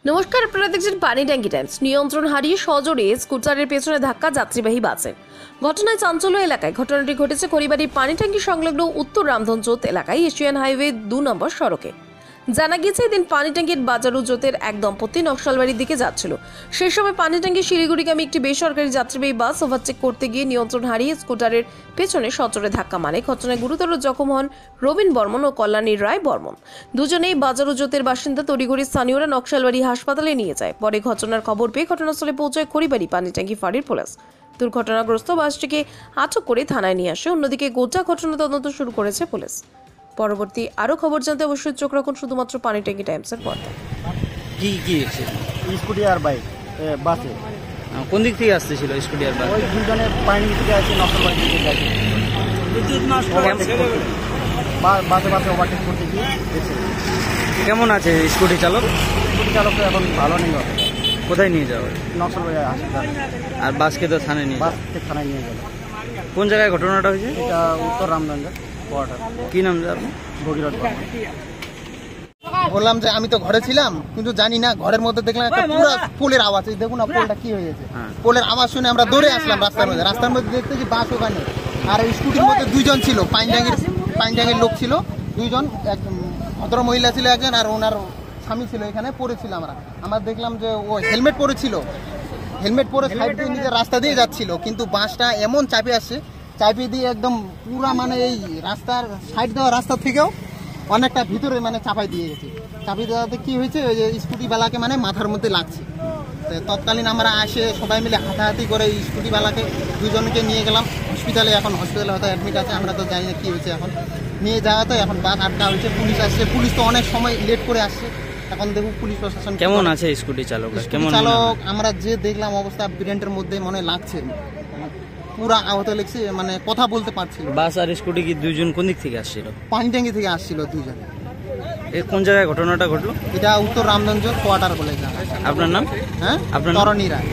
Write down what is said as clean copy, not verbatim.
নমস্কার, আপনারা দেখছেন পানি ট্যাঙ্কি টাইমস। নিয়ন্ত্রণ হারিয়ে সজোরে স্কুটারের পেছনে ধাক্কা যাত্রীবাহী বাসের ঘটনায় চাঞ্চল্য এলাকায়। ঘটনাটি ঘটেছে খড়িবাড়ি পানি ট্যাঙ্কি সংলগ্ন উত্তর রামধনজোত এলাকায়, এশিয়ান হাইওয়ে 2 নম্বর সড়কে। জানা গেছে, এদিন পানি ট্যাঙ্কির বাজারু জোতের এক দম্পতি নকশালবাড়ির দিকে যাচ্ছিল। সেই সময় পানি ট্যাঙ্কি শিলিগুড়িগামী একটি বেসরকারি যাত্রীবাহী বাস ওভারটেক করতে গিয়ে নিয়ন্ত্রণ হারিয়ে স্কুটারের পেছনে সজোরে ধাক্কা মারে। ঘটনায় গুরুতর জখম হন রবীন বর্মন ও কল্যাণী রায় বর্মন। দুজনেই বাজারু জোতের বাসিন্দা। তড়িঘড়ি স্থানীয়রা নকশালবাড়ি হাসপাতালে নিয়ে যায়। পরে ঘটনার খবর পেয়ে ঘটনাস্থলে পৌঁছায় খড়িবাড়ি পানি ট্যাঙ্কি ফাঁড়ির পুলিশ। দুর্ঘটনাগ্রস্ত বাসটিকে আটক করে থানায় নিয়ে আসে। অন্যদিকে গোটা ঘটনা তদন্ত শুরু করেছে পুলিশ। পরবর্তী আরো খবর জানতে অবশ্যই চোখ রাখুন শুধুমাত্র পানি ট্যাঙ্কি টাইমসের পর্দায়। কি স্কুটি আর বাইক বাসে কোন দিক থেকে আসতেছিল স্কুটি আর বাইক? ওই দুজনে পানি থেকে আসে, নকশালবাড়ি থেকে যাচ্ছে। বাসে বাসে ওভারটেক করতে গিয়ে গেছে। কেমন আছে স্কুটি চালক? স্কুটি চালক তো এখন ভালো নেই, হবে কোথায় নিয়ে যাওয়া? নকশালবাড়ি হাসপাতাল। আর বাসকে তো থানায় নিয়ে বাস থেকে থানায় নিয়ে গেল। কোন জায়গায় ঘটনাটা হয়েছে? এটা উত্তর রামগঞ্জের কোয়ার্টার। কি নাম জানো? ভগীরথ বর্মন। বললাম যে আমি তো ঘরে ছিলাম, কিন্তু জানি না, ঘরের মধ্যে দেখলাম একটা পুরো পোলের আওয়াজ। এই দেখুন না পোলটা কি হয়ে গেছে। পোলের আওয়াজ শুনে আমরা দৌড়ে আসলাম রাস্তার মধ্যে দেখতেছি বাস ওখানে, আর স্কুটির মধ্যে দুইজন ছিল, পাইনডাঙ্গের লোক ছিল দুইজন, এক ভদ্র মহিলা ছিল একজন, আর ওনার স্বামী ছিল। এখানে পড়েছিল আমরা দেখলাম যে ও হেলমেট পরেছিল, হেলমেট পরে সাইড দিয়ে নিজের রাস্তা দিয়ে যাচ্ছিল, কিন্তু বাসটা এমন চাপে আসছে, চাপে দিয়ে একদম পুরা মানে এই রাস্তার সাইড দেওয়া রাস্তা থেকেও অনেকটা ভিতরে মানে চাপাই দিয়ে গেছে। চাপিয়ে দেওয়াতে কি হয়েছে, ওই যে স্কুটিওয়ালাকে মানে মাথার মধ্যে লাগছে। তো তৎকালীন আমরা আসে সবাই মিলে হাতাহাতি করে স্কুটিওয়ালাকে দুজনকে নিয়ে গেলাম হসপিটালে। এখন হসপিটালে হয়তো অ্যাডমিট আছে, আমরা তো জানি না কী হয়েছে। এখন নিয়ে যাওয়া তো এখন বাস আটকা হয়েছে, পুলিশ আসছে। পুলিশ তো অনেক সময় লেট করে আসছে। এখন দেখুন পুলিশ প্রশাসন কেমন আছে স্কুটি চালক? কেমন চালক আমরা যে দেখলাম অবস্থা ব্রেন্টের মধ্যে মনে লাগছে, পুরা আহত লেগছে, মানে কথা বলতে পারছিল। বাস আর স্কুটি কি দুইজন কোন দিক থেকে আসছিল? পানি ট্যাঙ্কি থেকে আসছিল দুইজন। কোন জায়গায় ঘটনাটা ঘটলো? এটা উত্তর রামগঞ্জ কোয়ার্টার বলে। আপনার নাম? হ্যাঁ, আপনার তরণী রায়।